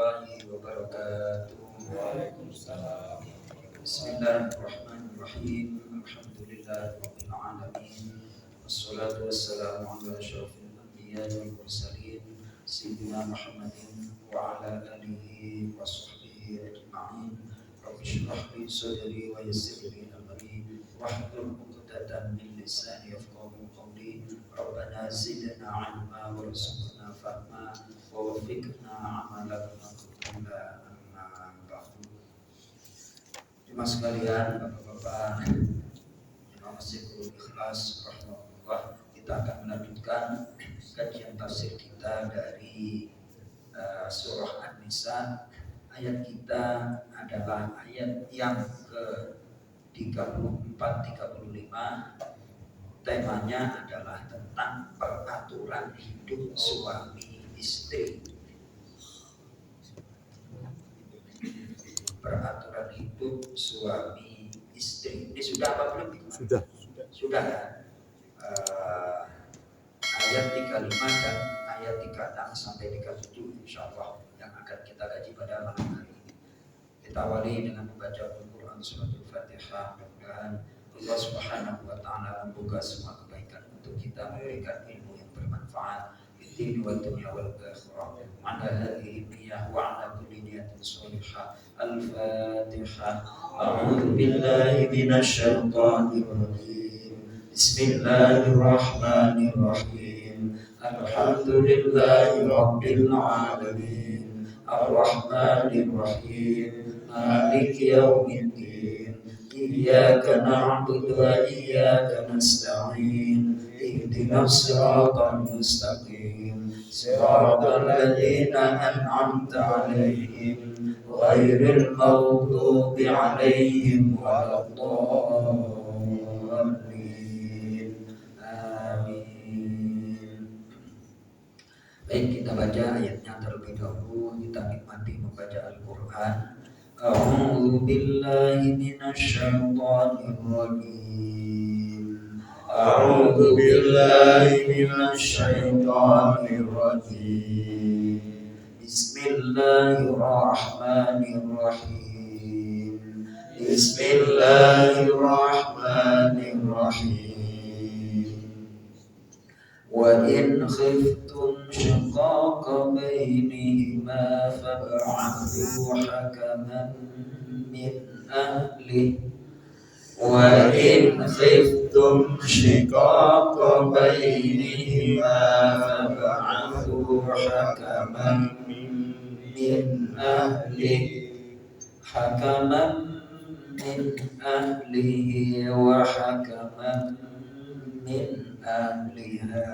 warahmatullahi wabarakatuh. Waalaikumsalam. Bismillahirrahmanirrahim. Alhamdulillahirabbil alamin. Wassalatu wassalamu ala asyrofil anbiya'i wal mursalin sayyidina Muhammadin wa ala alihi wa sahbihi ajma'in. Rabbi shrah li sadri wa yassir li amri wahlul 'uqdatam min lisani yafqahu qawli. Rabbana zidna 'ilma warzuqna fahma wa waffiqna 'amalan maqbula. Amma ba'du. Jemaah sekalian, Bapak-bapak, Imam Masjidul Ikhlas rahimahullah, kita akan melanjutkan kajian tafsir kita dari surah An-Nisa. Ayat kita adalah ayat yang ke-34-35. Temanya adalah tentang peraturan hidup suami istri. Peraturan hidup suami istri. Ini sudah apa belum? Sudah ya. Ayat 35 dan ayat 36 sampai 37 insyaallah yang akan kita kaji pada malam hari ini. Kita awali dengan membaca Al-Quran surat Al-Fatihah. Mudah-mudahan Allah Subhanahu wa taala membuka semua kebaikan untuk kita, memberikan ilmu yang bermanfaat di dunia wal akhirah. Ala hadhihi niyyah wa ala kulli niyatin shalihah. Al-Fatihah. A'udzu billahi minasy syaithanir rajim. Bismillahirrahmanirrahim. Alhamdulillahi rabbil alamin. Ar-Rahmanir Rahim. Maliki yaumiddin. Iyyaka na'budu wa iyyaka nasta'in. Ihdinas siratal mustaqim. Siratal ladzina an'amta 'alaihim ghairil maghdubi 'alaihim waladdallin. Amin. Baik, kita baca ayatnya terlebih dahulu. Kita nikmati membaca Al-Quran. A'udzu billahi minasy syaithanir rajim. A'udzu billahi minasy syaithanir rajim. Bismillahirrahmanirrahim. Bismillahirrahmanirrahim. Wa in khiftum shiqaqa bainihima fab'athu hakaman min ahlihi wa in khiftum shiqaqa bainihima fab'athu hakaman min ahlihi wa hakaman min ahliha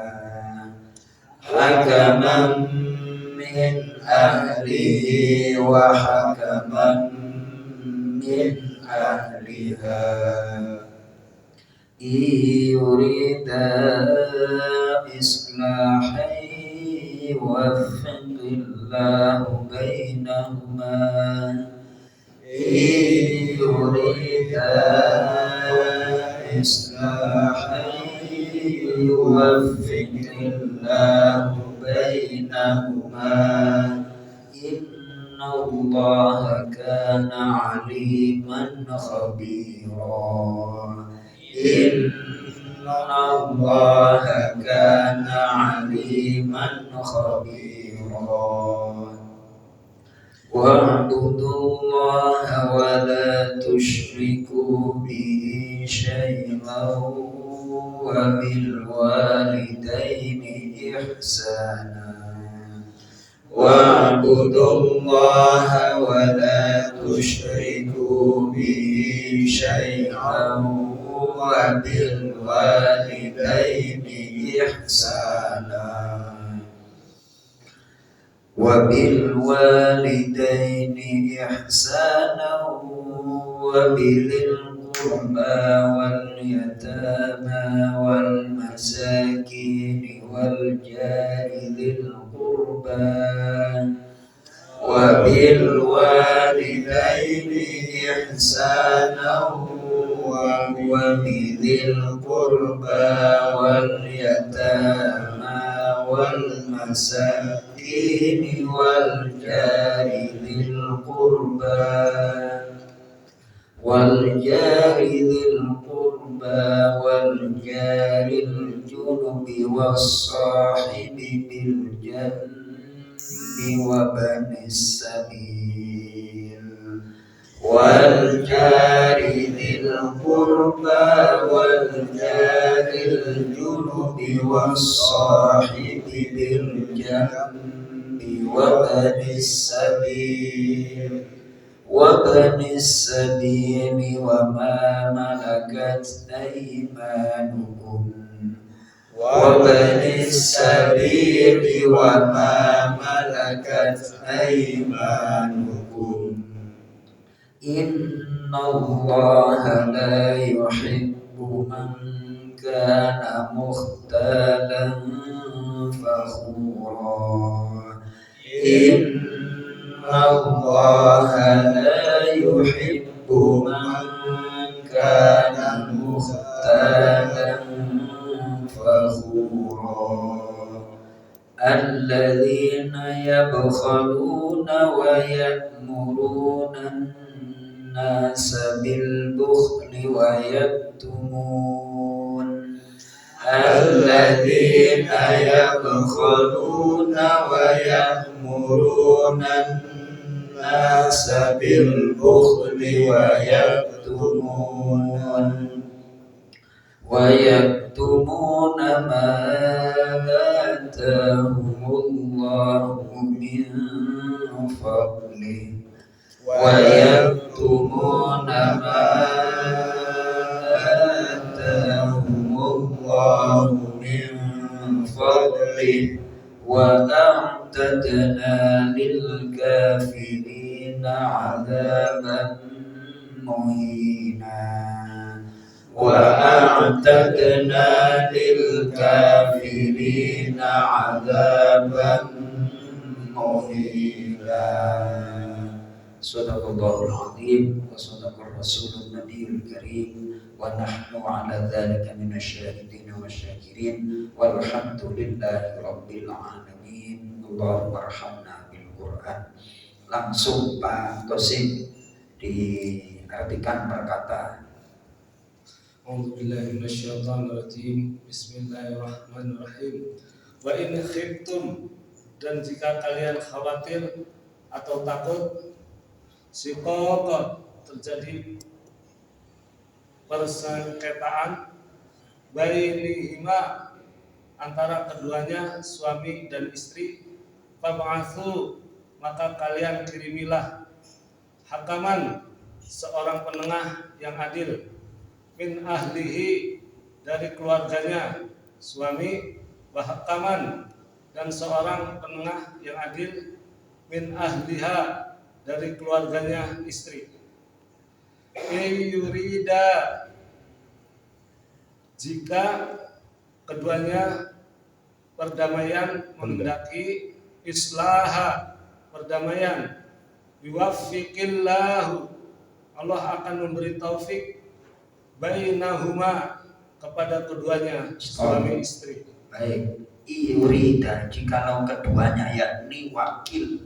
hakaman min ahlihi wa hakaman min ahliha yurida islahan yuwaffiqillahu bainahuma yurida islahan yuwaffiqillahu bainahuma innallaha kana 'aliman khabira. Innallaha kana 'aliman khabira. Wa'budullaha wa la tusyriku bihi syai'an wa bil walidaini ihsana. Wa'budullaha wa la tusyriku bihi syai'an wa bil walidaini ihsana. وبالوالدين إحسانا وبذي القربى واليتامى والمساكين والجار ذي القربى وبالوالدين إحسانا وبذي القربى واليتامى والمساكين والمسكين والجار ذي القربى والجار الجنب والصاحب بالجنب وابن السبيل والجار ذي القربى والجار الجنب والصاحب بالجنب وابن السبيل وما ملكت أيمانكم إن الله لا يحب من كان مختالا فخورا إن الله لا يحب من كان مختالا فخورا الذين يبخلون ويأمرون الناس بالبخل ويكتمون الذين يبخلون ويأمرون الناس بالبخل ويكتمون ما آتاهم الله من فضله ويكتمون ما آتاهم الله من فضله وأعتدنا للكافرين عذابا مهينا وأعتدنا للكافرين عذابا مهينا Sadaqallahul azim wa sadaqar rasulun nabiyul karim wa nahnu ala dhalika minasyahidin wa syakirin walhamdulillahi rabbil alamin. Allahumma arhamna bil Qur'an. Langsung Pak Qasim diartikan perkataan. A'udzubillahi minasyaitonirrajim. Bismillahirrahmanirrahim. Wa in khiftum, dan jika kalian khawatir atau takut siqaq, terjadi persengketaan bainihima, antara keduanya suami dan istri, fab'atsu, maka kalian kirimilah hakaman, seorang penengah yang adil, min ahlihi, dari keluarganya suami, wa hakaman, dan seorang penengah yang adil, min ahliha, dari keluarganya istri. Yurida, jika keduanya perdamaian, menghendaki islaha, perdamaian, yuwaffiqillahu, Allah akan memberi taufik bainahuma, kepada keduanya suami istri. Baik, yurida, jikalau keduanya yakni wakil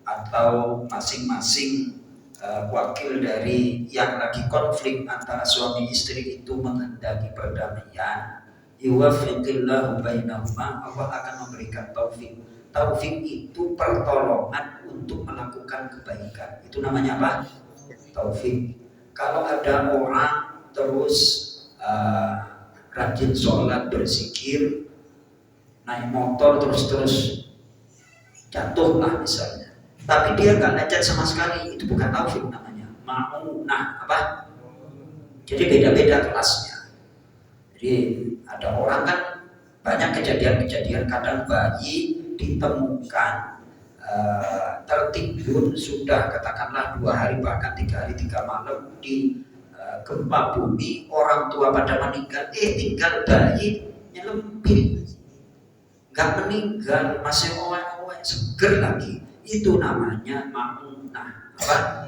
atau masing-masing wakil dari yang lagi konflik antara suami istri itu menghendaki perdamaian, yuwaffiqillahu bainahuma, Allah akan memberikan taufik. Taufik itu pertolongan untuk melakukan kebaikan. Itu namanya apa? Taufik. Kalau ada orang terus rajin sholat, berzikir, naik motor terus jatuhlah misalnya, tapi dia nggak lecet sama sekali, itu bukan taufik namanya, ma'unah. Apa? Jadi beda-beda kelasnya. Jadi ada orang kan banyak kejadian-kejadian, kadang bayi ditemukan tertimbun sudah katakanlah 2 hari bahkan 3 hari 3 malam di gempa bumi, orang tua pada meninggal, tinggal bayi nyelempit, nggak meninggal, masih owek-owek, seger lagi. Itu namanya ma'unah. Apa?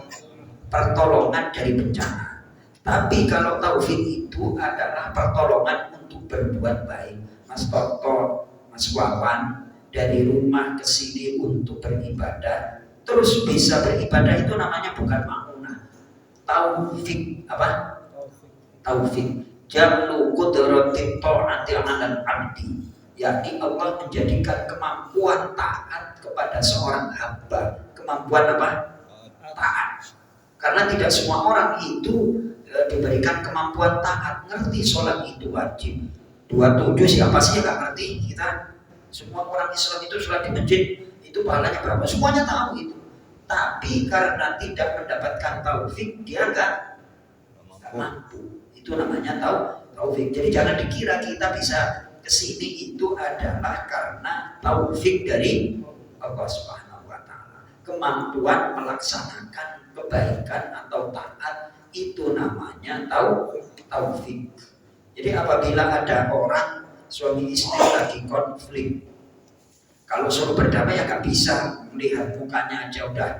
Pertolongan dari bencana. Tapi kalau taufik itu adalah pertolongan untuk berbuat baik. Mas Toto, Mas Wawan, dari rumah ke sini untuk beribadah, terus bisa beribadah, itu namanya bukan maunah. Taufik apa? Taufik. Jamlu qudratit ta'ati 'alal 'abdi. Yakni Allah menjadikan kemampuan taat kepada seorang hamba. Kemampuan apa? Taat. Karena tidak semua orang itu diberikan kemampuan taat. Ngerti sholat itu wajib. 27 siapa sih yang gak ngerti? Kita semua orang Islam itu sholat di masjid itu pahalanya berapa? Semuanya tahu itu. Tapi karena tidak mendapatkan taufik, dia gak mampu. Itu namanya taufik. Jadi jangan dikira kita bisa kesini itu adalah karena taufik dari Allah Subhanahu wa Ta'ala. Kemampuan melaksanakan kebaikan atau taat itu namanya taufik. Jadi apabila ada orang suami istri lagi konflik, kalau suruh berdamai ya nggak bisa, melihat mukanya aja udah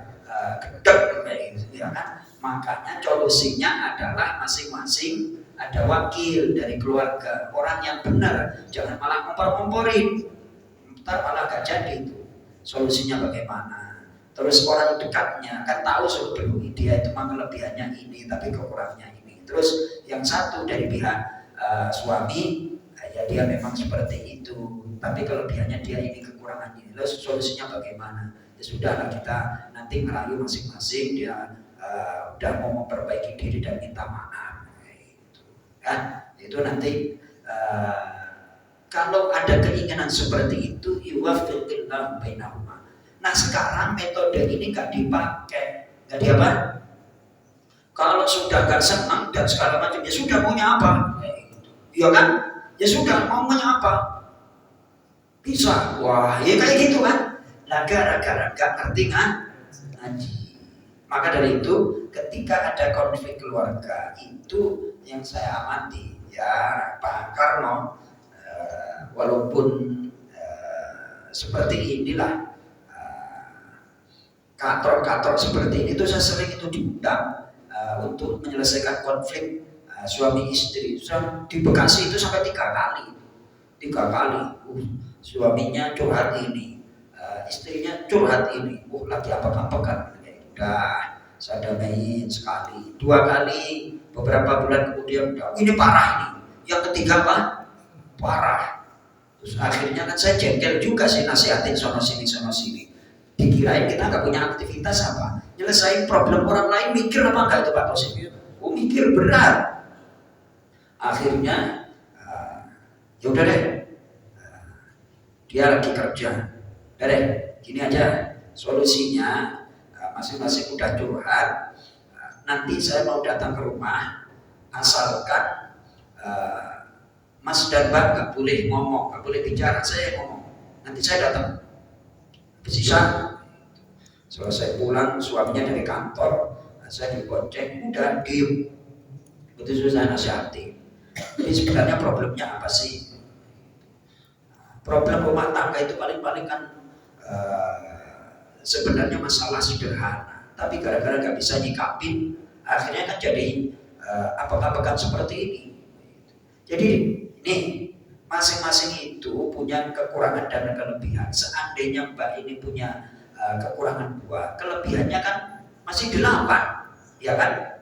gedek kayak gitu ya kan. Makanya solusinya adalah masing-masing ada wakil dari keluarga, orang yang benar, jangan malah ngompor-ngomporin, ntar malah gak jadi itu. Solusinya bagaimana? Terus orang dekatnya kan tahu sebelum dia itu memang kelebihannya ini, tapi kekurangannya ini. Terus yang satu dari pihak suami, ya dia memang seperti itu, tapi kelebihannya dia ini, kekurangannya ini. Terus solusinya bagaimana? Ya sudahlah, kita nanti merayu masing-masing, dia udah mau memperbaiki diri dan minta maaf. Kan itu nanti kalau ada keinginan seperti itu, yuwaffiqillahu bainahuma. Nah sekarang metode ini nggak dipakai, nggak diapa? Kalau sudah nggak senang dan segala macam, ya sudah maunya apa? Ya kan? Ya sudah maunya apa? Bisa, wah ya kayak gitu kan? Nah gara-gara nggak ngerti ngaji. Maka dari itu ketika ada konflik keluarga itu yang saya amati ya Pak Karno, walaupun seperti inilah kantor-kantor seperti ini itu saya sering itu diundang untuk menyelesaikan konflik suami istri. Di Bekasi itu sampai 3 kali suaminya curhat ini, istrinya curhat ini, lagi apa-apa kan. Udah saya damaiin sekali, 2 kali, beberapa bulan kemudian ini parah ini, yang ketiga apa? Parah. Terus akhirnya kan saya jengkel juga sih, nasihatin sono sini. Dikirain kita nggak punya aktivitas apa? Nyelesain problem orang lain, mikir apa enggak itu Pak Tosin? Oh mikir berat. Akhirnya ya udah deh, dia lagi kerja, udah deh, gini aja solusinya. Masing-masing udah curhat, nanti saya mau datang ke rumah, asalkan Mas dan Mbak gak boleh ngomong, gak boleh bicara, saya ngomong. Nanti saya datang. Bisa. Selesai pulang, suaminya dari kantor, saya dibonceng, udah diem. Itu sudah saya nasihati. Jadi sebenarnya problemnya apa sih? Problem rumah tangga itu paling-paling kan sebenarnya masalah sederhana, tapi gara-gara gak bisa nyikapin, akhirnya kan jadi apa-apa kan seperti ini. Jadi nih masing-masing itu punya kekurangan dan kelebihan. Seandainya Mbak ini punya kekurangan 2, kelebihannya kan masih 8, ya kan?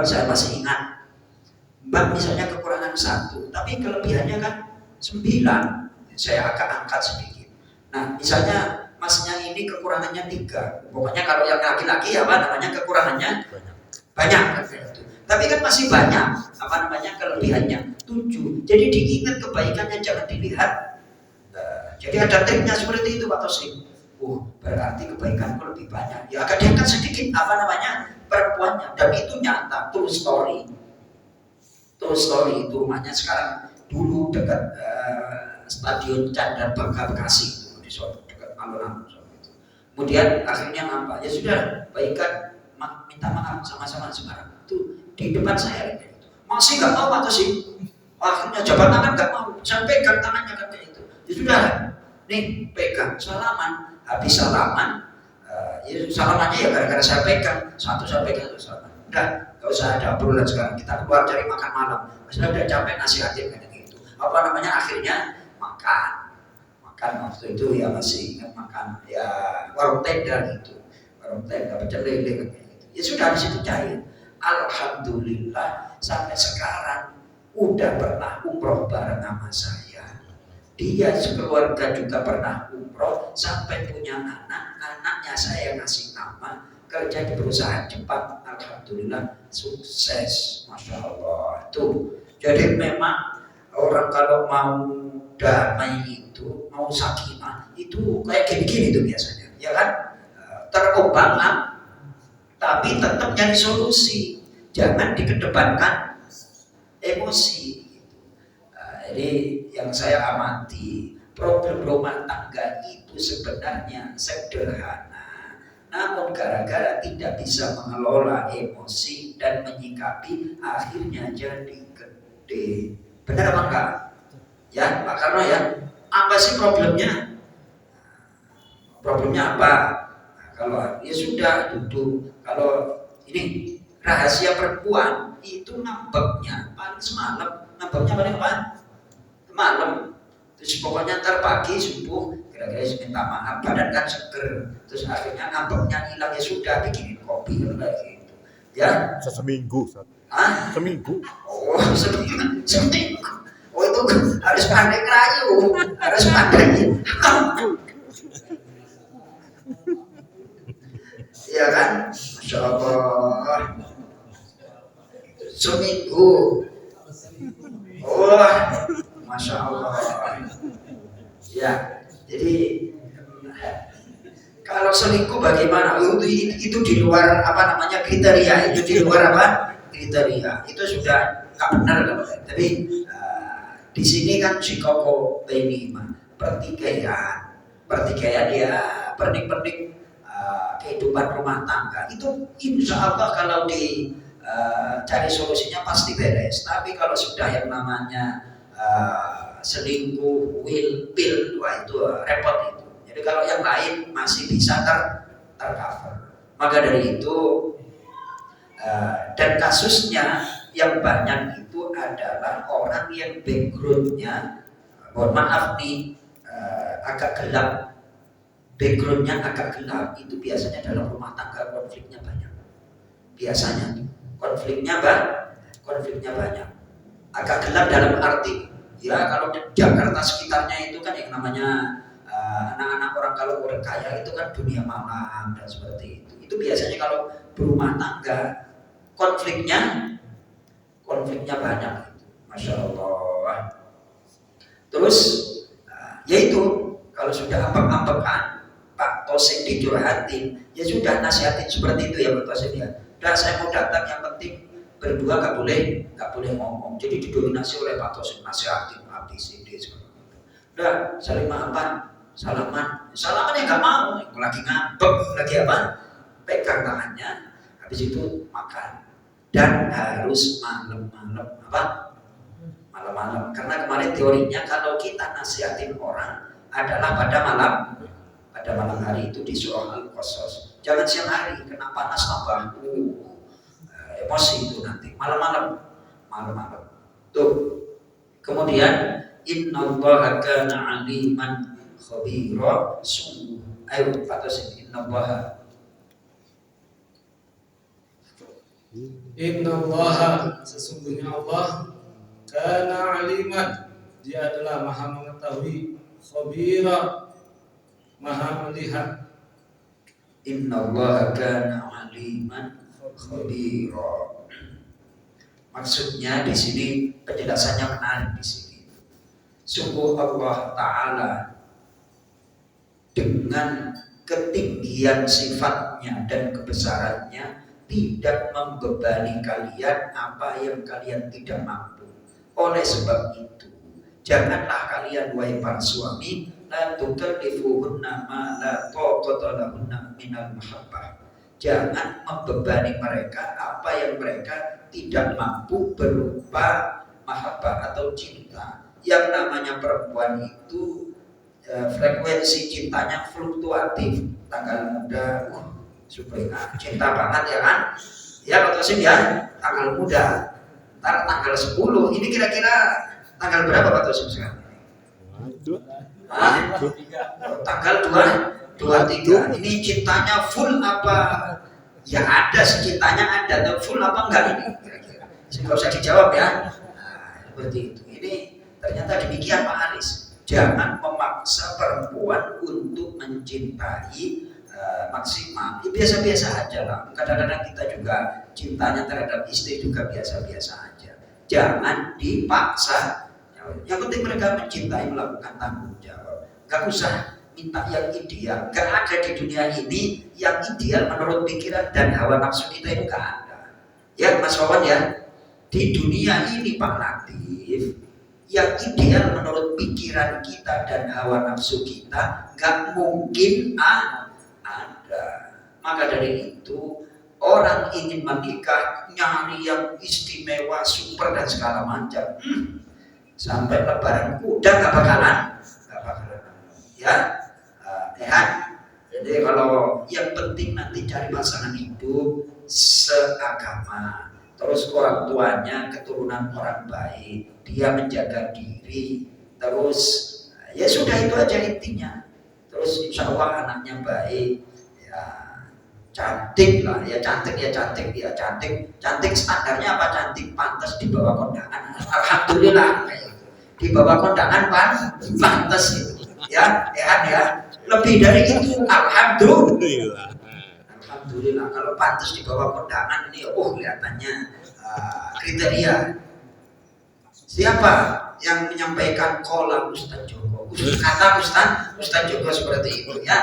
Saya masih ingat Mbak misalnya kekurangan 1, tapi kelebihannya kan 9. Saya akan angkat sedikit. Nah misalnya Masnya ini kekurangannya 3. Pokoknya kalau yang laki-laki apa namanya kekurangannya banyak. Tapi kan masih banyak apa namanya kelebihannya 7. Jadi diingat kebaikannya, jangan dilihat. Jadi ada triknya seperti itu Pak Tosin. Berarti kebaikanku lebih banyak. Ya agak diangkat sedikit apa namanya perempuannya, dan itu nyata, true story. True story itu rumahnya sekarang, dulu dekat Stadion Chandra Bagha Bekasi itu di Solo. Kemudian akhirnya apa? Ya sudah, baikan, minta maaf sama-sama sekarang. Itu di depan saya gitu. Masih nggak mau atau sih? Akhirnya jabat tangan nggak mau. Saya pegang tangannya kan kayak itu. Ya sudah, nih pegang, salaman. Habis salaman, ya salamannya ya gara-gara saya pegang. Satu saya pegang, satu salaman. Udah, nggak usah ada obrolan sekarang. Kita keluar cari makan malam. Saya udah capek nasihatin kayak gitu. Apa namanya akhirnya makan. Kan waktu itu ya masih ingat makan ya warung tenda gitu, warung tenda pecel lele kan gitu. Ya sudah di situ cair. Alhamdulillah sampai sekarang udah pernah umroh bareng sama saya. Dia sekeluarga juga pernah umroh sampai punya anak, anaknya saya ngasih nama, kerja di perusahaan Jepang. Alhamdulillah sukses, masya Allah. Tuh, jadi memang orang kalau mau damai itu, mau sakinah itu kayak gini-gini tuh biasanya, ya kan? Terobang, tapi tetap nyari solusi, jangan dikedepankan emosi. Jadi yang saya amati, problem rumah tangga itu sebenarnya sederhana, namun gara-gara tidak bisa mengelola emosi dan menyikapi, akhirnya jadi gede. Benar apa enggak? Ya, Pak Karno ya. Apa sih problemnya? Problemnya apa? Nah, kalau ya sudah duduk. Kalau ini rahasia perempuan itu ngambeknya paling semalam, ngambeknya paling apa? Malam. Terus pokoknya ntar pagi subuh kira-kira minta maaf, badan kan seger. Terus akhirnya ngambeknya hilang, ya sudah bikinin kopi kayak gitu. Ya. Seminggu. Hah? Seminggu. Oh, seminggu. Oh itu harus pandai ngerayu, harus pandai. Iya kan? Masya Allah. Seminggu. Oh, Masya Allah. Ya, jadi kalau selingkuh bagaimana? Itu di luar apa namanya kriteria. Itu di luar apa? Kriteria. Itu sudah nggak benar kan? Tapi di sini kan si koko ini pertikaian ya pernik-pernik kehidupan rumah tangga itu insya Allah kalau cari solusinya pasti beres. Tapi kalau sudah yang namanya selingkuh, pil, wah itu repot itu. Jadi kalau yang lain masih bisa tercover. Maka dari itu dan kasusnya yang banyak itu adalah orang yang backgroundnya, mohon maaf nih, agak gelap. Backgroundnya agak gelap itu biasanya dalam rumah tangga konfliknya banyak. Biasanya konfliknya banyak. Agak gelap dalam arti ya kalau di Jakarta sekitarnya itu kan yang namanya anak-anak orang kalau orang kaya itu kan dunia malam dan seperti itu. Itu biasanya kalau berumah tangga konfliknya banyak, masya Allah. Terus yaitu kalau sudah ambek-ambekan Pak Tosin dicurhatin, ya sudah nasihatin seperti itu ya Pak Tosin ya. Dan saya mau datang, yang penting berdua nggak boleh ngomong. Jadi didominasi oleh Pak Tosin, nasihatin ABCD segala macam. Udah saling maafan, salaman ya nggak mau, lagi ngambek, lagi apa? Pegang tangannya, habis itu makan. Dan harus malam-malam karena kemarin teorinya kalau kita nasihatin orang adalah pada malam hari itu di surah Al-Qasas. Jangan siang hari kena panas tambah emosi itu nanti malam-malam tuh. Kemudian innallaha kana aliman khabira, sungguh ayo patosin Innallaha, sesungguhnya Allah, kana aliman, dia adalah maha mengetahui, khabira, maha melihat. Innallaha kana aliman khabira. Maksudnya di sini penjelasannya menarik di sini. Sungguh Allah Ta'ala dengan ketinggian sifatnya dan kebesarannya tidak membebani kalian apa yang kalian tidak mampu. Oleh sebab itu, janganlah kalian wahai para suami la tukallifuhunna ma la taqata lahunna minal mahabbah. Jangan membebani mereka apa yang mereka tidak mampu berupa mahabbah atau cinta. Yang namanya perempuan itu frekuensi cintanya fluktuatif. Tanggal muda supaya cinta banget ya kan? Ya Pak Tosim ya, tanggal muda. Ntar tanggal 10, ini kira-kira tanggal berapa Pak Tosim sekarang? Tanggal 23. Ini cintanya full apa? Ya ada sih, cintanya ada, tapi full apa enggak ini? Kira-kira. Nggak usah dijawab ya. Nah, seperti itu. Ini ternyata demikian Pak Aris. Jangan memaksa perempuan untuk mencintai maksimal. Ya, biasa-biasa aja lah. Kadang-kadang kita juga cintanya terhadap istri juga biasa-biasa aja. Jangan dipaksa. Yang penting mereka mencintai, melakukan tanggung jawab. Gak usah minta yang ideal. Gak ada di dunia ini yang ideal menurut pikiran dan hawa nafsu kita, itu gak ada. Ya Mas Wawan ya, di dunia ini Pak Latif, yang ideal menurut pikiran kita dan hawa nafsu kita gak mungkin ada. Maka dari itu orang ingin menikah nyari yang istimewa, super dan segala macam. Sampai lebaran kuda gak bakalan ya. Jadi kalau yang penting nanti cari pasangan hidup seagama, terus orang tuanya keturunan orang baik, dia menjaga diri, terus ya sudah, itu aja intinya. Terus insya Allah anaknya baik, ya cantik lah, ya cantik standarnya apa? Cantik pantas di bawah kondangan, alhamdulillah. Di bawah kondangan pantas gitu. Ya lebih dari itu alhamdulillah. Kalau pantas di bawah kondangan ini kelihatannya kriteria. Siapa yang menyampaikan kolam Ustaz Joko? Kata Ustaz Joko seperti itu ya.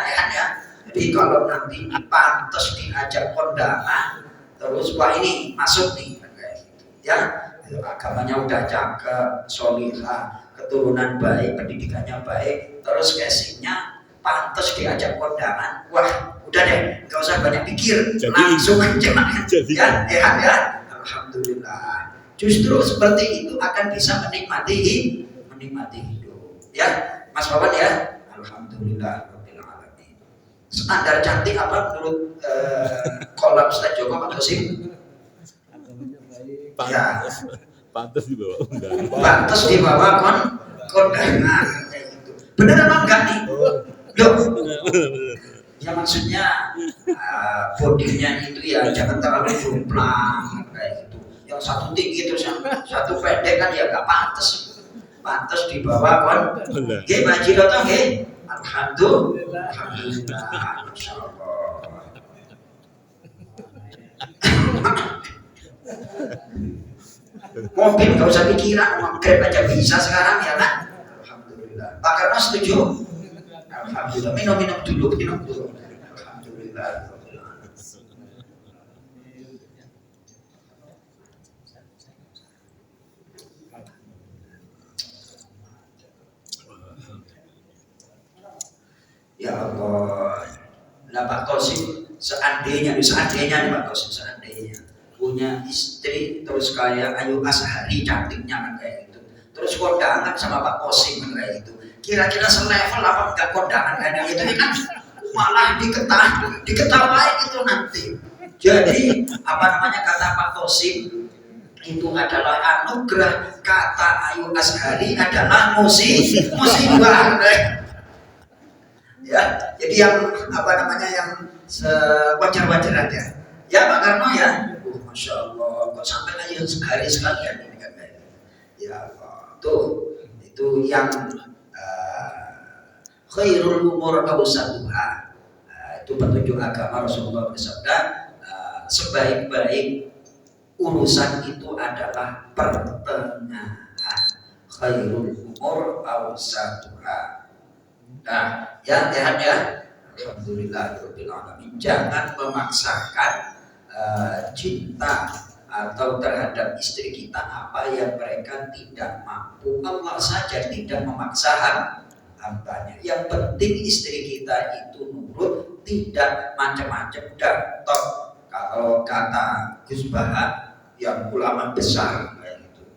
Jadi kalau nanti pantas diajak kondangan, terus wah ini masuk nih kayak gitu ya. Agamanya udah cakep, solihah, keturunan baik, pendidikannya baik, terus casingnya pantas diajak kondangan, wah udah deh, nggak usah banyak pikir, langsung aja ya. Alhamdulillah. Justru seperti itu akan bisa menikmati hidup ya Mas Wawan ya. Alhamdulillah. Standar cantik apa menurut kolam Ustaz Joko Pak Dosim? Ya, pantas di bawah undangan. Pantas di bawah kondangan kayak gitu. Bener apa enggak nih? Loh, ya maksudnya bodinya itu ya jangan terlalu jomplang kayak gitu. Yang satu tinggi terus yang satu pendek kan ya enggak pantas. Pantas di bawah kondangan. Nggih, Pak Jiroto nggih. Alhamdulillah. Masyaallah. Mobil nggak usah pikiran, mau Grab aja bisa sekarang ya kan? Alhamdulillah. Pak Karno setuju? Alhamdulillah. Minum dulu. Alhamdulillah. Ya Allah. Nah Pak Kosim, seandainya nih Pak Kosim, seandainya punya istri terus kayak Ayu Ashari cantiknya kan kayak gitu, terus kondangan sama Pak Kosim kan kayak gitu, kira-kira selevel apa enggak kondangan kayak gitu kan, malah diketawain itu nanti. Jadi apa namanya, kata Pak Kosim itu adalah anugerah, kata Ayu Ashari adalah musibah. Ya, jadi yang apa namanya, yang sewajar-wajar aja. Ya Pak Karno ya. Masya Allah, kok sampai Ayu Ashari sekalian ini kan kayak. Ya tuh itu yang khairul umur awsatuha. Itu petunjuk agama. Rasulullah bersabda, sebaik-baik urusan itu adalah pertengahan. Khairul umur awsatuha. Nah, ya lihat ya. Alhamdulillahirabbil alamin. Jangan memaksakan cinta atau terhadap istri kita apa yang mereka tidak mampu. Allah saja tidak memaksa hambanya. Yang penting istri kita itu nurut, tidak macam-macam. Dan toh kalau kata Gus Bahar yang ulama besar kayak gitu,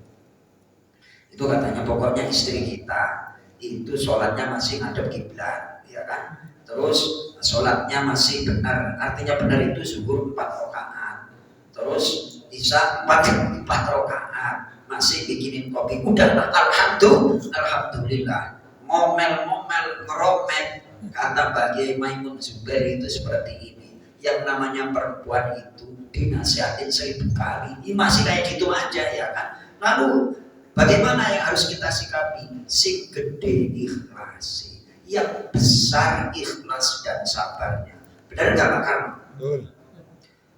itu katanya pokoknya istri kita itu sholatnya masih ngadep kiblat, ya kan? Terus sholatnya masih benar, artinya benar itu zuhur 4 rakaat, terus isya 4 rakaat, masih bikinin kopi, udahlah alhamdulillah. ngomel-ngomel, ngeromet. Kata Kiai Maimun Zubair itu seperti ini. Yang namanya perempuan itu dinasihatin 1000 kali, ini masih kayak gitu aja ya kan. Lalu bagaimana yang harus kita sikapi? Sing gede ikhlas, yang besar ikhlas dan sabarnya. Benar nggak Pak Karno?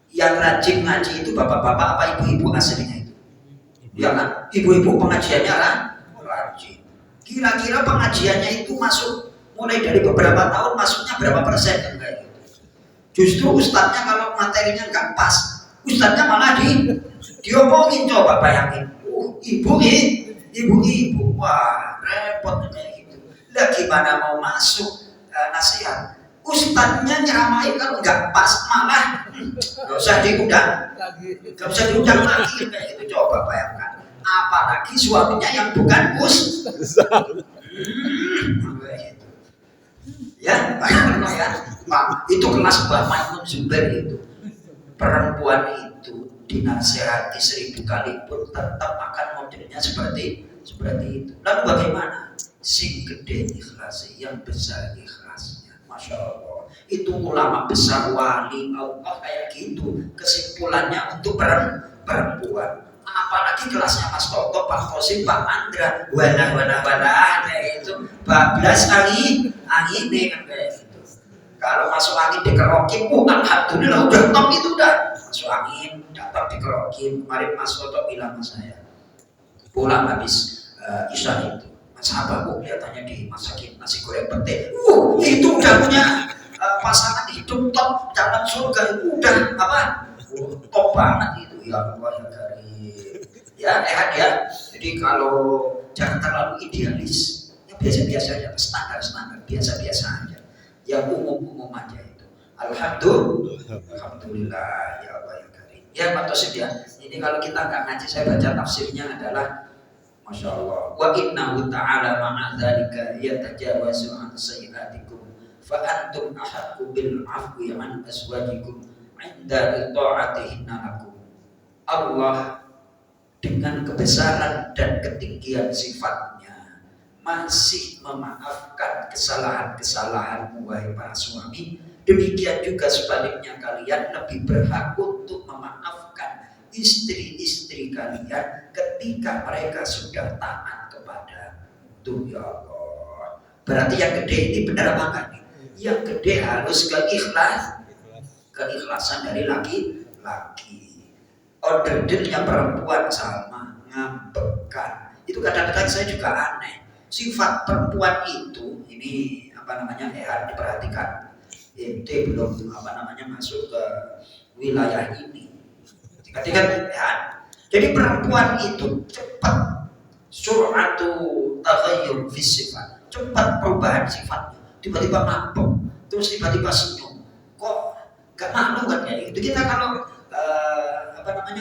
Yang rajin ngaji itu bapak-bapak apa ibu-ibu aslinya itu? Ya kan? Ibu-ibu pengajiannya kan rajin. Kira-kira pengajiannya itu masuk mulai dari beberapa tahun, masuknya berapa persen kan kayak gitu. Justru ustadznya kalau materinya nggak pas, ustadznya malah diomongin. Coba bayangin, ibu, wah repot kayak gitu. Lah gimana mau masuk nasihat? Ustadznya nyeramain kalau nggak pas malah nggak usah diundang lagi kayak gitu. Coba bayangkan, apalagi suaminya yang bukan ya, Pak, itu kelas Mbak Maimun Zubair itu. Perempuan itu dinasehati 1000 kali pun tetap akan modelnya seperti itu. Lalu bagaimana? Sing gede ikhlas, yang besar ikhlasnya. Masya Allah. Itu ulama besar wali Allah kayak gitu. Kesimpulannya untuk perempuan. Apalagi kelasnya Mas Toto, Pak Khosim, Pak Andra, wadah itu bablas angin kan kayak gitu. Kalau masuk angin dikerokin, alhamdulillah udah top itu udah masuk angin, dapat dikerokin. Kemarin Mas Toto bilang sama saya, pulang habis isya itu, Mas Abah kelihatannya dimasakin nasi goreng pete. Itu udah punya pasangan hidup top, dalam surga itu udah apa? Top banget itu ya Allah ya Karim. Ya ehat ya. Jadi kalau jangan terlalu idealis, yang biasa-biasa aja, standar biasa-biasa aja, yang umum aja itu. Alhamdulillah ya Allah ya Karim. Ya Pak Tosib ya. Ini kalau kita nggak ngaji, saya baca tafsirnya adalah Masya Allah. Wa innahu ta'ala ma'adzalika yatajawazu an sayyi'atikum fa antum ahaqqu bil afwi an azwajikum 'inda ta'atihinna lakum. Allah dengan kebesaran dan ketinggian sifatnya masih memaafkan kesalahan-kesalahan wahai para suami. Demikian juga sebaliknya, kalian lebih berhak untuk memaafkan istri-istri kalian ketika mereka sudah taat kepada Tuhan ya Allah. Berarti yang gede ini benar apa enggak nih? Yang gede harus keikhlasan dari laki-laki. Ordernya perempuan sama ngambekan. Itu kadang-kadang saya juga aneh. Sifat perempuan itu ini apa namanya diperhatikan. Ente belum masuk ke wilayah ini. Ketika ya. Jadi perempuan itu cepat sur'atu taghayyur fi sifat. Cepat perubahan sifatnya. Tiba-tiba ngambek, terus tiba-tiba senyum. Kok gak malu kan ya? Itu kita kalau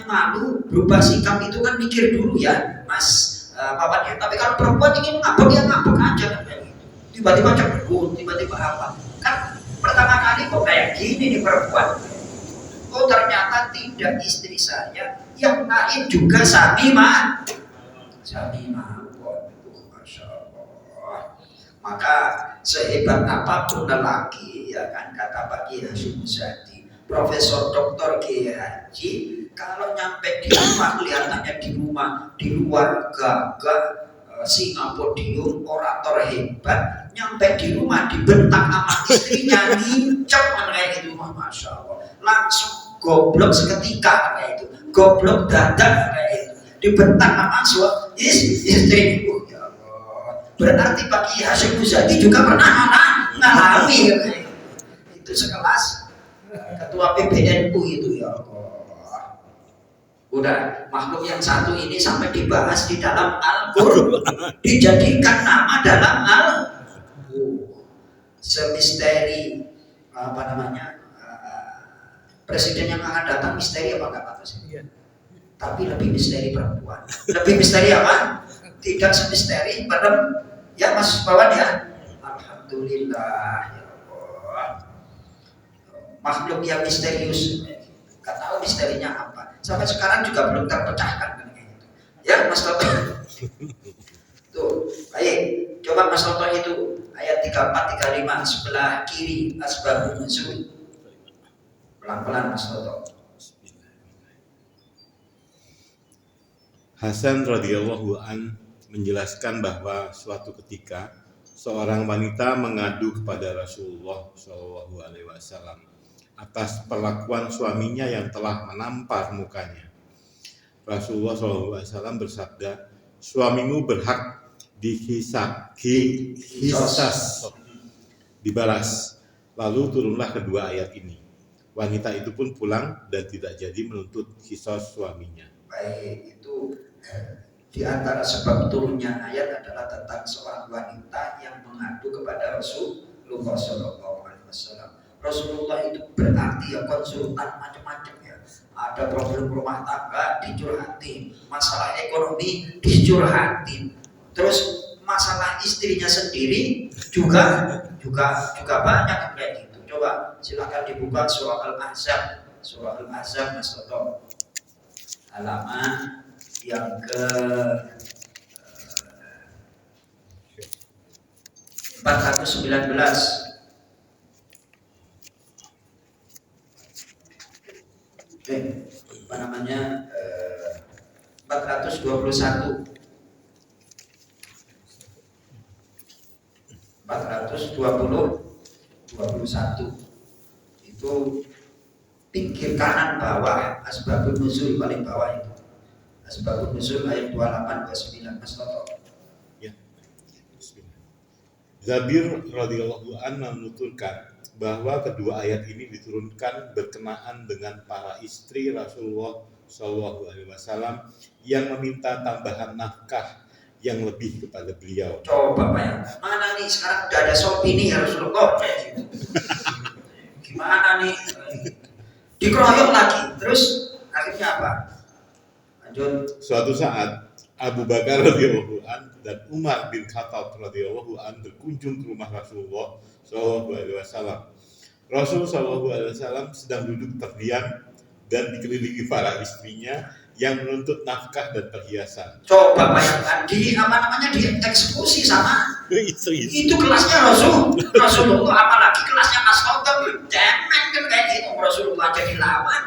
malu berubah sikap itu kan mikir dulu ya Mas Papan ya. Tapi kalau perempuan ingin ngambek ya ngambek aja kan kayak gitu. Tiba-tiba cemburu, tiba-tiba apa kan pertama kali kok kayak gini nih perempuan. Oh ternyata tidak istri saya, yang lain juga Samimah. Masya Allah. Maka sehebat apapun lelaki ya kan, kata Pak Kiai Hasyim Muzadi, Profesor Dr. Kiai Haji, kalau nyampe di rumah kelihatannya di luar gagah, singa podium, orator hebat, nyampe di rumah dibentak sama istrinya, ngincep kayak gitu, Masya Allah, langsung goblok seketika kayak itu, goblok dadak kayak itu, dibentak sama istri. Ya Allah, berarti Pak Kiai Hasyim Muzadi juga pernah ngalami kayak itu sekelas ketua PBNU itu ya Allah. Udah makhluk yang satu ini sampai dibahas di dalam Al-Qur'an, dijadikan nama dalam semisteri presiden yang akan datang misteri apa enggak Pak Tosib? Iya. Tapi lebih misteri perempuan. Lebih misteri apa? Tidak semisteri ya Mas Bawan ya. Alhamdulillah ya Allah. Makhluk yang misterius, nggak tahu misterinya apa. Sampai sekarang juga belum terpecahkan kan gitu. Ya Mas Toto. Tuh, baik. Coba Mas Toto itu ayat 34 35 sebelah kiri asbabun nuzul. Pelan-pelan Mas Toto. Hasan radhiyallahu an menjelaskan bahwa suatu ketika seorang wanita mengadu kepada Rasulullah Shallallahu Alaihi Wasallam atas perlakuan suaminya yang telah menampar mukanya. Rasulullah Shallallahu Alaihi Wasallam bersabda, suamimu berhak dibalas. Lalu turunlah kedua ayat ini. Wanita itu pun pulang dan tidak jadi menuntut kisos suaminya. Baik, itu di antara sebab turunnya ayat adalah tentang seorang wanita yang mengadu kepada Rasulullah SAW. Rasulullah itu berarti ya konsultan macam-macam ya. Ada problem rumah tangga dicurhatin, masalah ekonomi dicurhatin, terus masalah istrinya sendiri juga banyak kayak gitu. Coba silakan dibuka surah Al-Ahzab, Mas Toto, halaman yang ke 419. Apa namanya 421 itu pinggir kanan bawah asbabun nuzul paling bawah itu asbabun nuzul ayat 28 29 Mas Toto. Ya. Zabir radhiyallahu an menuturkan bahwa kedua ayat ini diturunkan berkenaan dengan para istri Rasulullah Shallallahu Alaihi Wasallam yang meminta tambahan nafkah yang lebih kepada beliau. Coba bayangkan, mana nih sekarang udah ada Shopee nih ya Rasulullah, gimana nih, dikeroyok lagi, terus akhirnya apa? Lanjut. Suatu saat Abu Bakar radhiyallahu an dan Umar bin Khattab radhiyallahu an berkunjung ke rumah Rasulullah Shallallahu Alaihi Wasallam. Rasul Shallallahu Alaihi Wasallam sedang duduk terdiam dan dikelilingi para istrinya yang menuntut nafkah dan perhiasan. Coba bayangkan dieksekusi sama Istri. itu kelasnya Rasulullah, apalagi kelasnya Mas Toto, cemen kan kayak gitu, Rasulullah jadi lawan.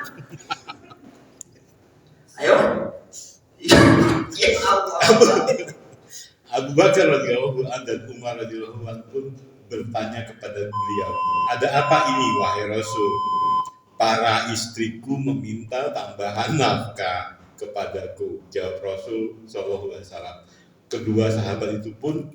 Ayo. Ya Allah. Abu Bakar radhiyallahu an dan Umar radhiyallahu an pun bertanya kepada beliau, ada apa ini wahai Rasul? Para istriku meminta tambahan nafkah kepadaku, jawab Rasul Shallallahu Alaihi Wasallam. Kedua sahabat itu pun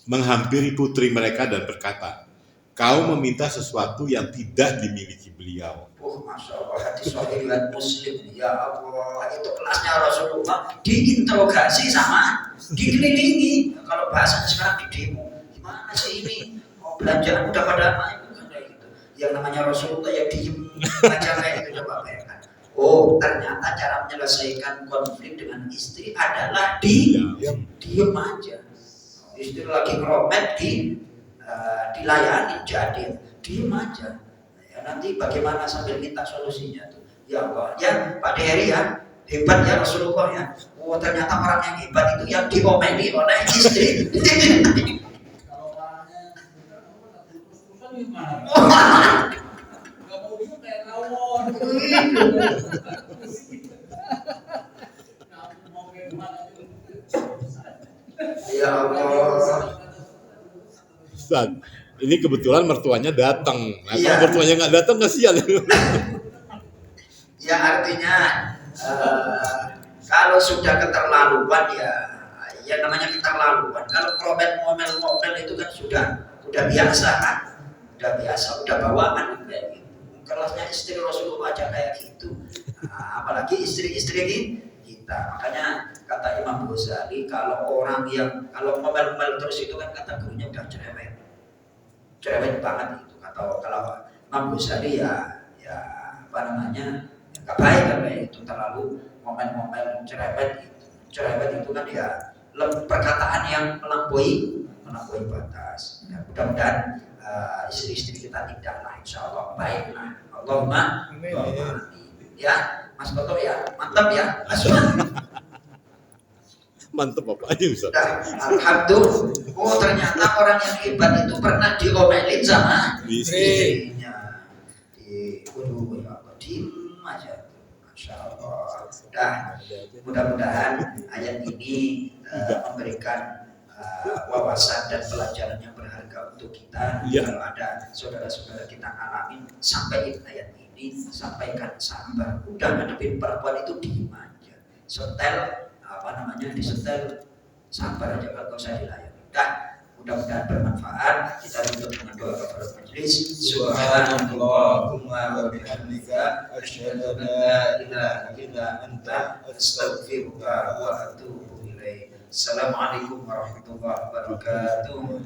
menghampiri putri mereka dan berkata, kau meminta sesuatu yang tidak dimiliki beliau. Masya Allah, hadis sahih riwayat Muslim. Ya Allah, itu kelasnya Rasulullah diinterogasi sama dikelilingi. Kalau bahasanya sekarang di demo, gimana sih ini? Mau belanjaan udah pada naik, bukan kayak gitu. Yang namanya Rasulullah ya diem aja kayak gitu, coba bayangkan. Oh, ternyata cara menyelesaikan konflik dengan istri adalah diem aja. Istri lagi ngeromet dilayani jadi diem aja. Ya, nanti bagaimana sambil minta solusinya tuh. Ya Allah, ya Pak Dery ya, hebat ya Rasulullah ya. Oh, ternyata orang yang hebat itu yang diomeli oleh istri. Kalau orangnya terus-terusan gimana? Gak mau dia kayak rawon. Mau kayak gimana? Ya Allah. Ustaz, ini kebetulan mertuanya datang. Nah, Iya. kalau mertuanya nggak datang kasihan. Ya artinya kalau sudah keterlaluan ya namanya keterlaluan. Kalau ngomel itu kan sudah biasa kan, udah bawaan kayak gitu. Kelasnya istri Rasulullah aja kayak gitu, apalagi istri-istri kita. Makanya kata Imam Ghazali, kalau orang yang kalau ngomel terus itu kan kategorinya udah cerewet banget itu. Kalau Imam Ghazali ya apa namanya, nggak baik kan kayak itu, terlalu ngomel cerewet itu kan ya perkataan yang melampaui batas. Ya, mudah-mudahan istri-istri kita tidaklah, insya Allah baiklah. Allahumma amin. Ya Mas Toto ya, mantap ya. Mantep apanya Ustaz? Nah, alhamdulillah. Oh ternyata orang yang hebat itu pernah diomelin sama istrinya. Waduh, ya Allah, diem aja. Masya Allah. Nah, mudah-mudahan ayat ini memberikan wawasan dan pelajaran yang berharga untuk kita. Kalau ada saudara-saudara kita ngalamin sampai ayat ini, sampaikan sabar. Udah ngadepin perempuan itu diem aja. Setel disetel, sabar aja, kalau usah dilayani. Mudah-mudahan bermanfaat. Kita tutup dengan doa kafaratul majelis. Subhanallahumma wa bihamdika asyhadu an la ilaha illa anta astaghfiruka wa atubu ilaik. Assalamualaikum warahmatullahi wabarakatuh.